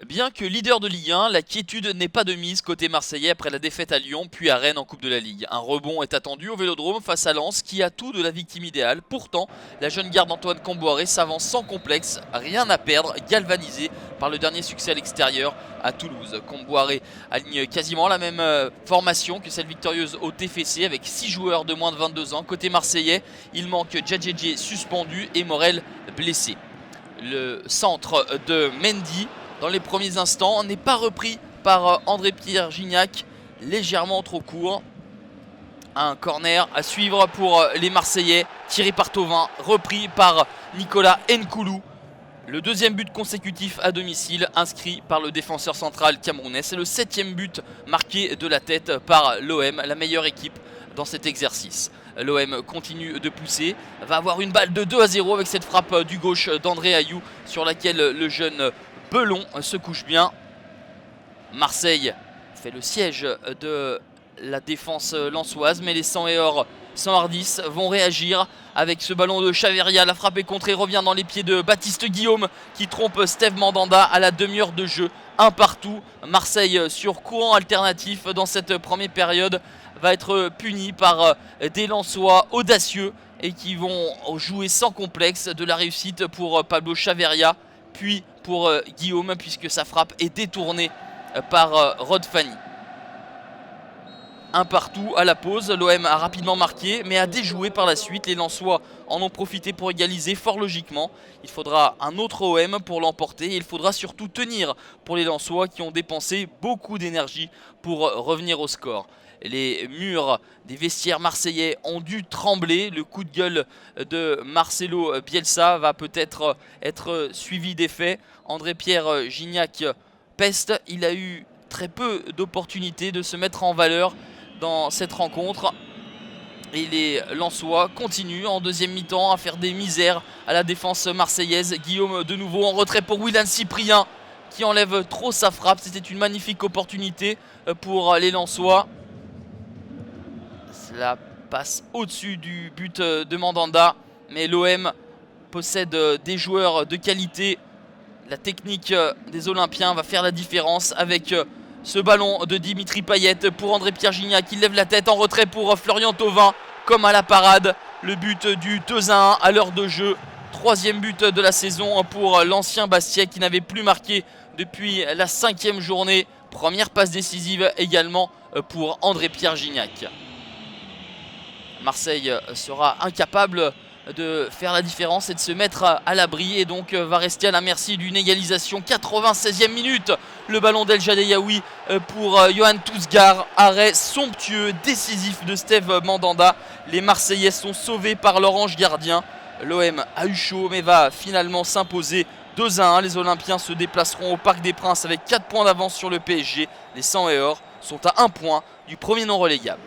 Bien que leader de Ligue 1, la quiétude n'est pas de mise côté marseillais après la défaite à Lyon puis à Rennes en Coupe de la Ligue. Un rebond est attendu au Vélodrome face à Lens qui a tout de la victime idéale. Pourtant, la jeune garde Antoine Kombouaré s'avance sans complexe, rien à perdre, galvanisé par le dernier succès à l'extérieur à Toulouse. Kombouaré aligne quasiment la même formation que celle victorieuse au TFC avec 6 joueurs de moins de 22 ans. Côté marseillais, il manque Djadjedje suspendu et Morel blessé. Le centre de Mendy dans les premiers instants n'est pas repris par André-Pierre Gignac, légèrement trop court. Un corner à suivre pour les Marseillais, tiré par Thauvin, repris par Nicolas Nkoulou. Le deuxième but consécutif à domicile inscrit par le défenseur central camerounais. C'est le 7e but marqué de la tête par l'OM, la meilleure équipe dans cet exercice. L'OM continue de pousser, va avoir une balle de 2-0 avec cette frappe du gauche d'André Ayou sur laquelle le jeune Belon se couche bien. Marseille fait le siège de la défense lensoise, mais les 100 et or Sanhardis vont réagir avec ce ballon de Chaveria. La frappe est contrée, revient dans les pieds de Baptiste Guillaume qui trompe Steve Mandanda à la demi-heure de jeu. Un partout. Marseille sur courant alternatif dans cette première période va être puni par des Lensois audacieux et qui vont jouer sans complexe. De la réussite pour Pablo Chaveria puis pour Guillaume puisque sa frappe est détournée par Rod Fanny. Un partout à la pause, l'OM a rapidement marqué mais a déjoué par la suite. Les Lensois en ont profité pour égaliser fort logiquement. Il faudra un autre OM pour l'emporter et il faudra surtout tenir pour les Lensois qui ont dépensé beaucoup d'énergie pour revenir au score. Les murs des vestiaires marseillais ont dû trembler. Le coup de gueule de Marcelo Bielsa va peut-être être suivi d'effet. André-Pierre Gignac peste, il a eu très peu d'opportunités de se mettre en valeur dans cette rencontre. Et les Lensois continuent en deuxième mi-temps à faire des misères à la défense marseillaise. Guillaume de nouveau en retrait pour Willan Cyprien qui enlève trop sa frappe. C'était une magnifique opportunité pour les Lensois. Cela passe au-dessus du but de Mandanda. Mais l'OM possède des joueurs de qualité. La technique des Olympiens va faire la différence avec ce ballon de Dimitri Payet pour André-Pierre Gignac qui lève la tête en retrait pour Florian Thauvin comme à la parade. Le but du 2-1 à l'heure de jeu. Troisième but de la saison pour l'ancien Bastia qui n'avait plus marqué depuis la 5e journée. Première passe décisive également pour André-Pierre Gignac. Marseille sera incapable de faire la différence et de se mettre à l'abri et donc va rester à la merci d'une égalisation. 96e minute, le ballon d'El Jadeiaoui pour Johan Tousgar. Arrêt somptueux, décisif de Steve Mandanda. Les Marseillais sont sauvés par leur ange gardien. L'OM a eu chaud mais va finalement s'imposer 2-1. Les Olympiens se déplaceront au Parc des Princes avec 4 points d'avance sur le PSG. Les 100 et or sont à 1 point du premier non relégable.